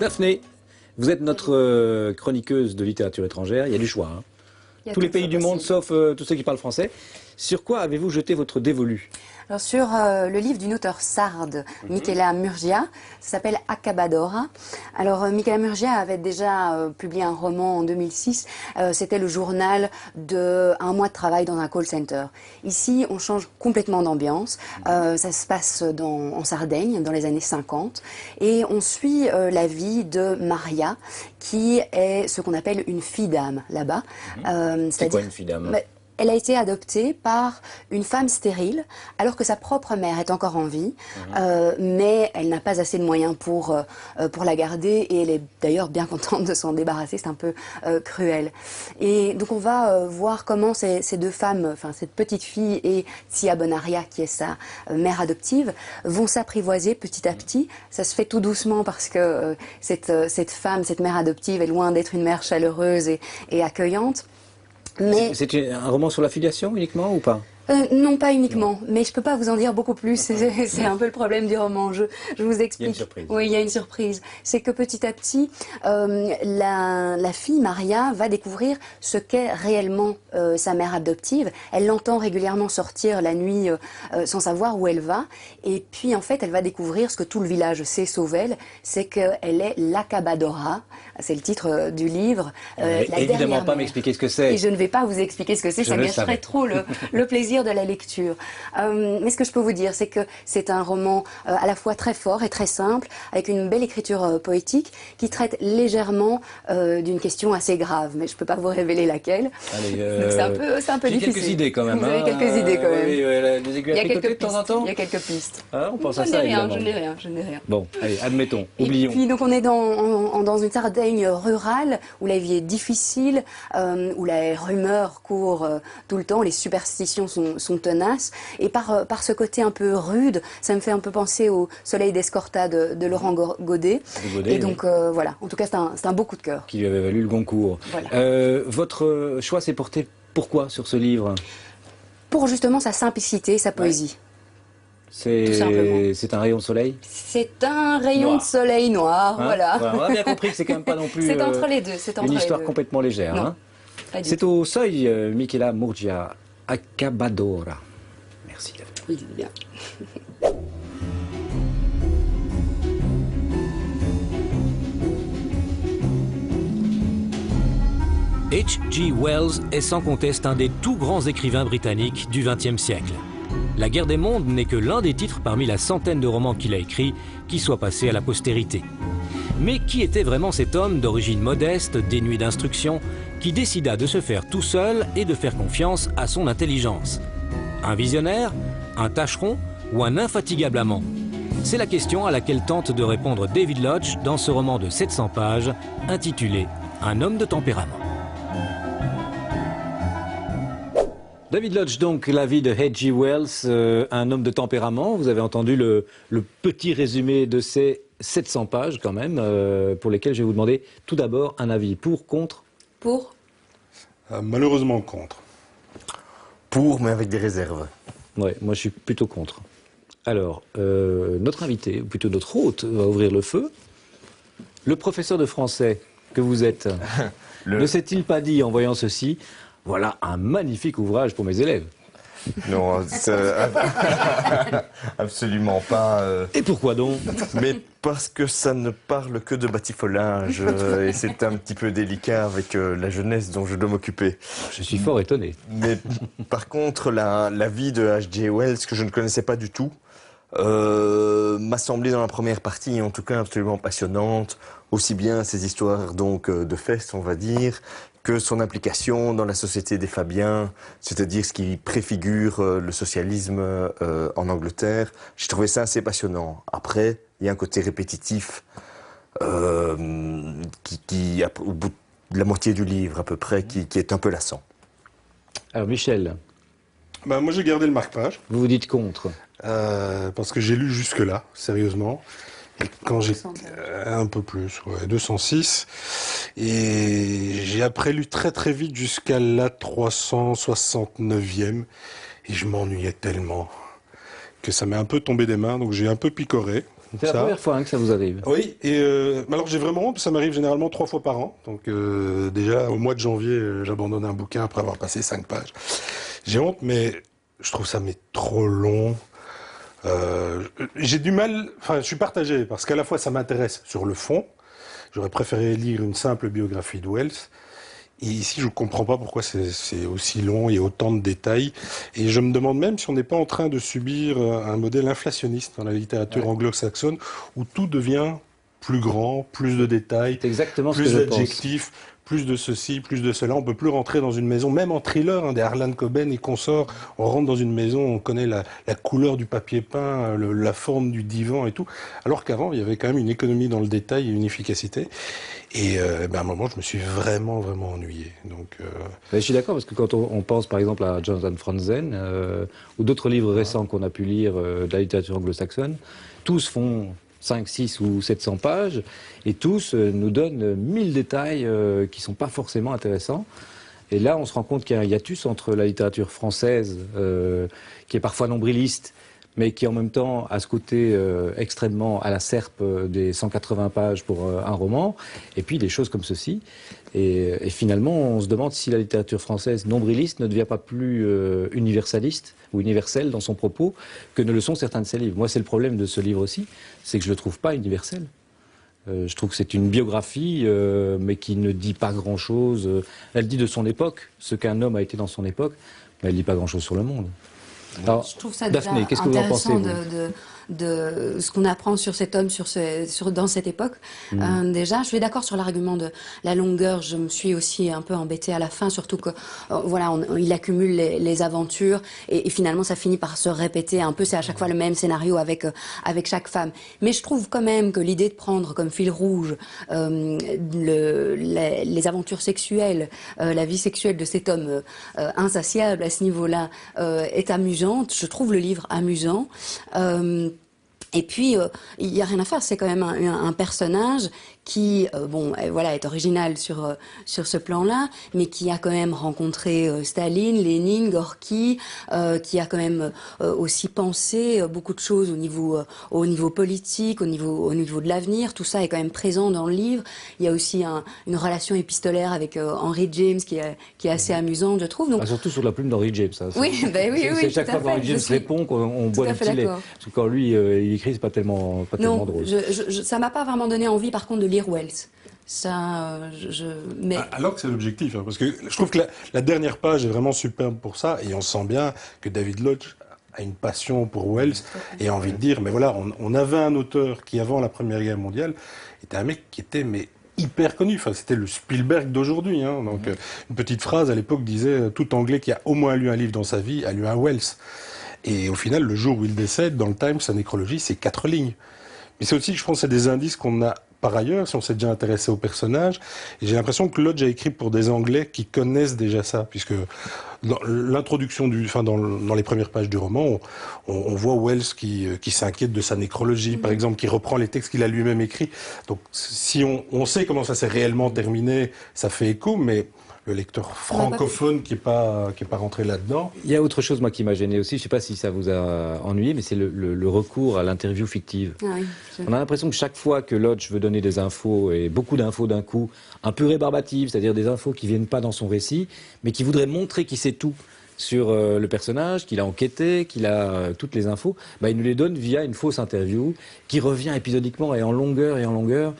Daphné, vous êtes notre chroniqueuse de littérature étrangère, il y a du choix. Hein. Tous les pays du monde, sauf tous ceux qui parlent français. Sur quoi avez-vous jeté votre dévolu? Alors sur le livre d'une auteure sarde, Michela Murgia, ça s'appelle Accabadora. Alors Michela Murgia avait déjà publié un roman en 2006, c'était le journal d'un mois de travail dans un call center. Ici, on change complètement d'ambiance, ça se passe en Sardaigne, dans les années 50, et on suit la vie de Maria, qui est ce qu'on appelle une fille d'âme là-bas. C'est quoi une fille d'âme? Elle a été adoptée par une femme stérile, alors que sa propre mère est encore en vie, mais elle n'a pas assez de moyens pour la garder, et elle est d'ailleurs bien contente de s'en débarrasser, c'est un peu cruel. Et donc on va voir comment ces deux femmes, enfin cette petite fille et Tia Bonaria, qui est sa mère adoptive, vont s'apprivoiser petit à petit. Ça se fait tout doucement parce que cette femme, cette mère adoptive est loin d'être une mère chaleureuse et accueillante. Mais c'est un roman sur la filiation uniquement ou pas? Non, pas uniquement, mais je peux pas vous en dire beaucoup plus, c'est un peu le problème du roman, je vous explique. Il y a une surprise. Oui, il y a une surprise. C'est que petit à petit, la fille, Maria, va découvrir ce qu'est réellement sa mère adoptive. Elle l'entend régulièrement sortir la nuit sans savoir où elle va, et puis en fait, elle va découvrir ce que tout le village sait sauf elle, c'est qu'elle est l'Accabadora, c'est le titre du livre. Évidemment pas m'expliquer ce que c'est. Et je ne vais pas vous expliquer ce que c'est, ça gâcherait trop le plaisir de la lecture. Mais ce que je peux vous dire, c'est que c'est un roman à la fois très fort et très simple, avec une belle écriture poétique, qui traite légèrement d'une question assez grave, mais je ne peux pas vous révéler laquelle. C'est un peu difficile. J'ai quelques idées quand même. Vous avez quelques idées quand même. Oui, des aiguilles à tricoter de temps en temps. Il y a quelques pistes. Ah, on pense à ça, évidemment. Je n'ai rien. Bon, allez, admettons, oublions. Et puis donc on est dans une Sardaigne rurale, où la vie est difficile, où les rumeurs courent tout le temps, les superstitions sont tenaces, et par ce côté un peu rude, ça me fait un peu penser au Soleil d'Escorta de Laurent Godet. Et donc voilà, en tout cas c'est un beau coup de cœur. Qui lui avait valu le Goncourt. Voilà. Votre choix s'est porté pourquoi sur ce livre? Pour justement sa simplicité, sa poésie. C'est un rayon de soleil? C'est un rayon de soleil noir, voilà. On a bien compris que c'est quand même pas non plus c'est entre les deux, une histoire complètement légère. Hein. C'est au seuil, Michela Murgia, Accabadora. Merci Daphné. Oui, bien. H.G. Wells est sans conteste un des tout grands écrivains britanniques du XXe siècle. La guerre des mondes n'est que l'un des titres parmi la centaine de romans qu'il a écrits qui soit passé à la postérité. Mais qui était vraiment cet homme d'origine modeste, dénué d'instruction, qui décida de se faire tout seul et de faire confiance à son intelligence? Un visionnaire, un tâcheron ou un infatigable amant? C'est la question à laquelle tente de répondre David Lodge dans ce roman de 700 pages intitulé « Un homme de tempérament ». David Lodge, donc, la vie de H.G. Wells, un homme de tempérament. Vous avez entendu le petit résumé de ces 700 pages, quand même, pour lesquelles je vais vous demander tout d'abord un avis. Pour, contre? Pour? Malheureusement contre. Pour, mais avec des réserves. Oui, moi je suis plutôt contre. Alors, notre invité, ou plutôt notre hôte, va ouvrir le feu. Le professeur de français que vous êtes, ne s'est-il pas dit, en voyant ceci, voilà un magnifique ouvrage pour mes élèves? Non, absolument pas. Et pourquoi donc? Mais parce que ça ne parle que de batifolage, et c'est un petit peu délicat avec la jeunesse dont je dois m'occuper. Je suis fort étonné. Mais par contre, la vie de H.G. Wells, que je ne connaissais pas du tout, m'a semblé dans la première partie, en tout cas absolument passionnante, aussi bien ses histoires donc de fesses, on va dire, que son implication dans la société des Fabiens, c'est-à-dire ce qui préfigure le socialisme en Angleterre. J'ai trouvé ça assez passionnant. Après, il y a un côté répétitif qui au bout de la moitié du livre à peu près, qui est un peu lassant. Alors Michel, moi j'ai gardé le marque-page. Vous vous dites contre? Parce que j'ai lu jusque-là, sérieusement. Et quand j'ai un peu plus, ouais, 206, et j'ai après lu très très vite jusqu'à la 369e, et je m'ennuyais tellement que ça m'est un peu tombé des mains, donc j'ai un peu picoré. C'est la première fois que ça vous arrive. Oui, et alors j'ai vraiment honte, ça m'arrive généralement 3 fois par an. Donc déjà, au mois de janvier, j'abandonne un bouquin après avoir passé 5 pages. J'ai honte, mais je trouve ça trop long. J'ai du mal, enfin je suis partagé, parce qu'à la fois ça m'intéresse sur le fond. J'aurais préféré lire une simple biographie de Wells. Et ici, je ne comprends pas pourquoi c'est aussi long et autant de détails. Et je me demande même si on n'est pas en train de subir un modèle inflationniste dans la littérature anglo-saxonne, où tout devient plus grand, plus de détails, exactement plus d'adjectifs, plus de ceci, plus de cela. On peut plus rentrer dans une maison, même en thriller, des Harlan Coben et consorts. On rentre dans une maison, on connaît la couleur du papier peint, la forme du divan et tout. Alors qu'avant, il y avait quand même une économie dans le détail et une efficacité. Et à un moment, je me suis vraiment ennuyé. Donc, je suis d'accord, parce que quand on pense par exemple à Jonathan Franzen, ou d'autres livres récents qu'on a pu lire de la littérature anglo-saxonne, tous font 5, 6 ou 700 pages, et tous nous donnent 1000 détails qui sont pas forcément intéressants. Et là, on se rend compte qu'il y a un hiatus entre la littérature française, qui est parfois nombriliste, mais qui en même temps a ce côté extrêmement à la serpe des 180 pages pour un roman, et puis des choses comme ceci. Et finalement, on se demande si la littérature française nombriliste ne devient pas plus universaliste ou universelle dans son propos que ne le sont certains de ses livres. Moi, c'est le problème de ce livre aussi, c'est que je le trouve pas universel. Je trouve que c'est une biographie, mais qui ne dit pas grand-chose. Elle dit de son époque, ce qu'un homme a été dans son époque, mais elle ne dit pas grand-chose sur le monde. Alors, je trouve ça Daphné, qu'est-ce que vous en pensez, de ce qu'on apprend sur cet homme dans cette époque. Déjà, je suis d'accord sur l'argument de la longueur. Je me suis aussi un peu embêtée à la fin, surtout que il accumule les aventures et finalement ça finit par se répéter un peu. C'est à chaque fois le même scénario avec chaque femme. Mais je trouve quand même que l'idée de prendre comme fil rouge les aventures sexuelles, la vie sexuelle de cet homme insatiable à ce niveau-là est amusante. Je trouve le livre amusant. Et puis, il n'y a rien à faire, c'est quand même un personnage qui, est original sur ce plan-là, mais qui a quand même rencontré Staline, Lénine, Gorky, qui a quand même aussi pensé beaucoup de choses au niveau politique, au niveau de l'avenir. Tout ça est quand même présent dans le livre. Il y a aussi une relation épistolaire avec Henry James qui est assez amusante, je trouve. Donc... surtout sur la plume d'Henry James. Ça, oui, c'est chaque fois qu'Henry James répond qu'on boit du petit lait. Parce que quand lui, il écrit, c'est pas tellement drôle. Ça m'a pas vraiment donné envie, par contre, de lire Wells. Mais... Alors que c'est l'objectif, parce que je trouve que la dernière page est vraiment superbe pour ça, et on sent bien que David Lodge a une passion pour Wells, et a envie de dire, mais voilà, on avait un auteur qui, avant la Première Guerre mondiale, était un mec qui était hyper connu. Enfin, c'était le Spielberg d'aujourd'hui. Donc, une petite phrase à l'époque disait, tout Anglais qui a au moins lu un livre dans sa vie a lu un Wells. Et au final, le jour où il décède, dans le Times, sa nécrologie, c'est 4 lignes. Mais c'est aussi, je pense, c'est des indices qu'on a par ailleurs, si on s'est déjà intéressé au personnage. Et j'ai l'impression que Lodge a écrit pour des Anglais qui connaissent déjà ça, puisque dans l'introduction dans les premières pages du roman, on voit Wells qui s'inquiète de sa nécrologie, par exemple, qui reprend les textes qu'il a lui-même écrits. Donc, si on sait comment ça s'est réellement terminé, ça fait écho, mais le lecteur francophone qui est pas rentré là-dedans. Il y a autre chose, moi, qui m'a gêné aussi. Je sais pas si ça vous a ennuyé, mais c'est le recours à l'interview fictive. Ah oui, on a l'impression que chaque fois que Lodge veut donner des infos, et beaucoup d'infos d'un coup, un peu rébarbatives, c'est-à-dire des infos qui viennent pas dans son récit, mais qui voudraient montrer qu'il sait tout sur le personnage, qu'il a enquêté, qu'il a toutes les infos, il nous les donne via une fausse interview qui revient épisodiquement et en longueur.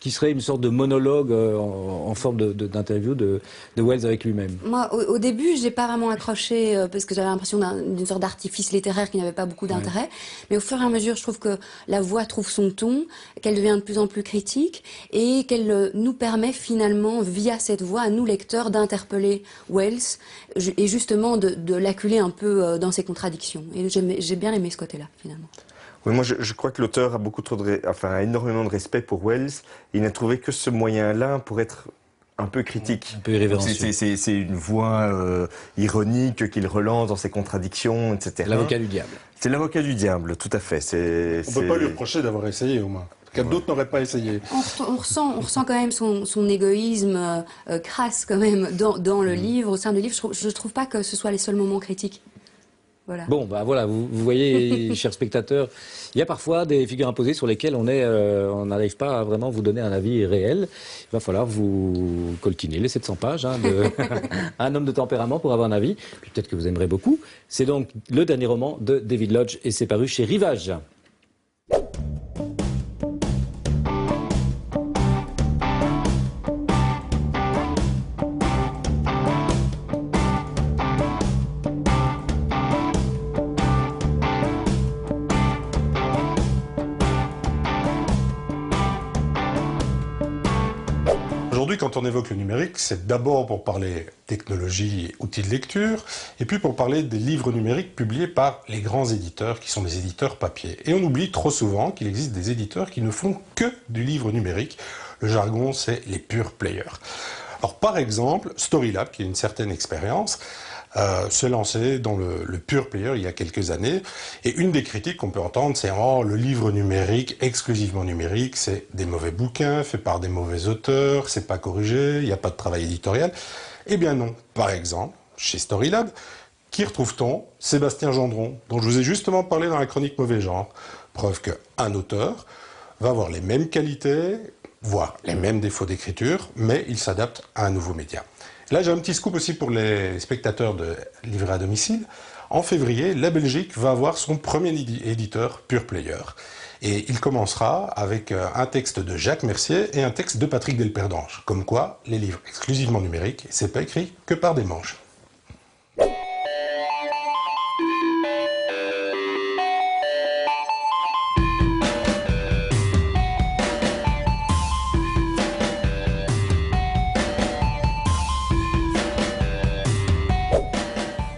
Qui serait une sorte de monologue en forme d'interview de Wells avec lui-même. Moi, au début, j'ai pas vraiment accroché parce que j'avais l'impression d'une sorte d'artifice littéraire qui n'avait pas beaucoup d'intérêt. Ouais. Mais au fur et à mesure, je trouve que la voix trouve son ton, qu'elle devient de plus en plus critique et qu'elle nous permet finalement, via cette voix, à nous lecteurs, d'interpeller Wells et justement de l'acculer un peu dans ses contradictions. Et j'ai bien aimé ce côté-là, finalement. Oui, moi je crois que l'auteur a a énormément de respect pour Wells. Il n'a trouvé que ce moyen-là pour être un peu critique. Un peu irrévérencieux. C'est une voix ironique qu'il relance dans ses contradtictions, etc. L'avocat du diable. C'est l'avocat du diable, tout à fait. On peut pas lui reprocher d'avoir essayé, au moins. D'autres n'auraient pas essayé. On ressent quand même son égoïsme crasse quand même dans le livre, au sein du livre. Je trouve pas que ce soit les seuls moments critiques. Voilà. Bon, bah voilà, vous voyez, chers spectateurs, il y a parfois des figures imposées sur lesquelles on n'arrive pas à vraiment vous donner un avis réel. Il va falloir vous coltiner les 700 pages de Un homme de tempérament pour avoir un avis. Puis peut-être que vous aimerez beaucoup. C'est donc le dernier roman de David Lodge et c'est paru chez Rivage. Aujourd'hui, quand on évoque le numérique, c'est d'abord pour parler technologie et outils de lecture, et puis pour parler des livres numériques publiés par les grands éditeurs, qui sont des éditeurs papier. Et on oublie trop souvent qu'il existe des éditeurs qui ne font que du livre numérique. Le jargon, c'est les pure players. Alors, par exemple, Storylab, qui a une certaine expérience, s'est lancé dans le pure player il y a quelques années. Et une des critiques qu'on peut entendre, c'est « Oh, le livre numérique, exclusivement numérique, c'est des mauvais bouquins, faits par des mauvais auteurs, c'est pas corrigé, il n'y a pas de travail éditorial. » Eh bien non. Par exemple, chez Storylab, qui retrouve-t-on? Sébastien Gendron, dont je vous ai justement parlé dans la chronique Mauvais Genre. Preuve qu'un auteur va avoir les mêmes qualités, voire les mêmes défauts d'écriture, mais il s'adapte à un nouveau média. Là, j'ai un petit scoop aussi pour les spectateurs de Livrets à domicile. En février, la Belgique va avoir son premier éditeur pure player. Et il commencera avec un texte de Jacques Mercier et un texte de Patrick Delperdange. Comme quoi, les livres exclusivement numériques, c'est pas écrit que par des manches.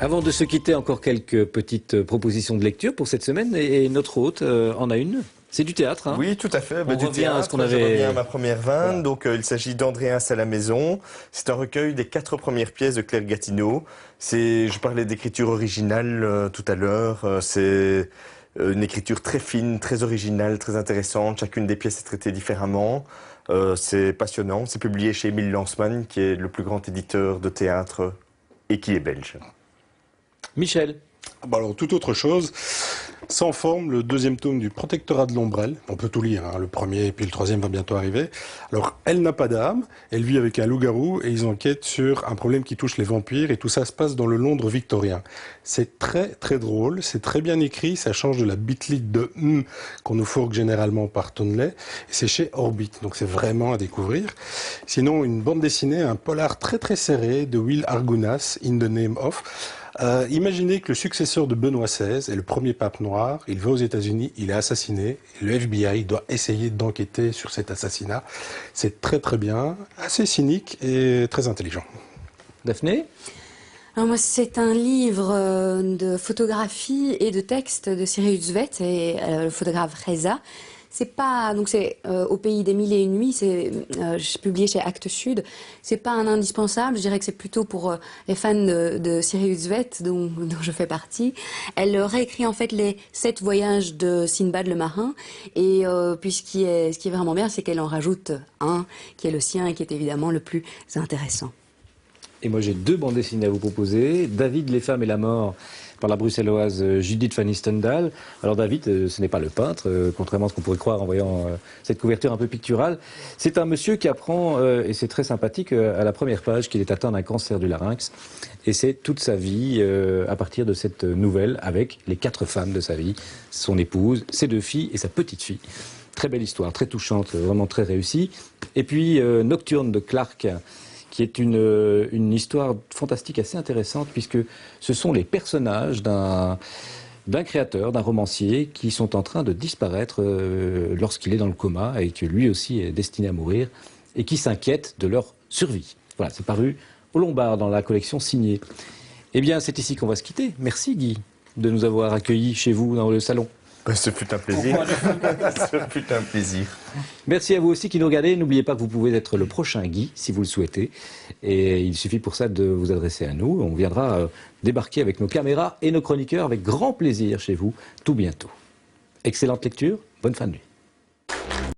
Avant de se quitter, encore quelques petites propositions de lecture pour cette semaine. Et notre hôte en a une. C'est du théâtre, hein? Oui, tout à fait. On revient à ce qu'on avait... Je reviens à ma première vanne. Voilà. Donc, il s'agit d'Andréas à la maison. C'est un recueil des 4 premières pièces de Claire Gatineau. Je parlais d'écriture originale tout à l'heure. C'est une écriture très fine, très originale, très intéressante. Chacune des pièces est traitée différemment. C'est passionnant. C'est publié chez Émile Lanzmann, qui est le plus grand éditeur de théâtre et qui est belge. Michel. Alors, toute autre chose, Sans forme, le deuxième tome du Protectorat de l'ombrelle. On peut tout lire, hein. Le premier et puis le troisième va bientôt arriver. Alors, elle n'a pas d'âme, elle vit avec un loup-garou et ils enquêtent sur un problème qui touche les vampires et tout ça se passe dans le Londres victorien. C'est très très drôle, c'est très bien écrit, ça change de la bitlite de qu'on nous fourgue généralement par Tonley. C'est chez Orbit, donc c'est vraiment à découvrir. Sinon, une bande dessinée, un polar très très serré de Will Argunas, In the Name of. Imaginez que le successeur de Benoît XVI est le premier pape noir, il va aux États-Unis, il est assassiné, et le FBI doit essayer d'enquêter sur cet assassinat. C'est très très bien, assez cynique et très intelligent. Daphné ? Alors moi, c'est un livre de photographie et de texte de Cyril Zvet et le photographe Reza. C'est pas donc c'est Au pays des mille et une nuits, c'est publié chez Actes Sud. C'est pas un indispensable, je dirais que c'est plutôt pour les fans de Cyril Zvet dont je fais partie. Elle réécrit en fait les 7 voyages de Sinbad le marin et puis ce qui est vraiment bien, c'est qu'elle en rajoute un qui est le sien et qui est évidemment le plus intéressant. Et moi j'ai 2 bandes dessinées à vous proposer. David, les femmes et la mort, par la bruxelloise Judith Fanny Stendhal. Alors David, ce n'est pas le peintre, contrairement à ce qu'on pourrait croire en voyant cette couverture un peu picturale. C'est un monsieur qui apprend, et c'est très sympathique, à la première page qu'il est atteint d'un cancer du larynx. Et c'est toute sa vie à partir de cette nouvelle avec les 4 femmes de sa vie, son épouse, ses 2 filles et sa petite fille. Très belle histoire, très touchante, vraiment très réussie. Et puis Nocturne de Clark, qui est une histoire fantastique assez intéressante puisque ce sont les personnages d'un créateur, d'un romancier qui sont en train de disparaître lorsqu'il est dans le coma et que lui aussi est destiné à mourir et qui s'inquiète de leur survie. Voilà, c'est paru au Lombard dans la collection signée. Eh bien, c'est ici qu'on va se quitter. Merci Guy de nous avoir accueillis chez vous dans le salon. Ce fut un plaisir. Ce fut un plaisir. Merci à vous aussi qui nous regardez. N'oubliez pas que vous pouvez être le prochain Guy, si vous le souhaitez. Et il suffit pour ça de vous adresser à nous. On viendra débarquer avec nos caméras et nos chroniqueurs avec grand plaisir chez vous tout bientôt. Excellente lecture, bonne fin de nuit.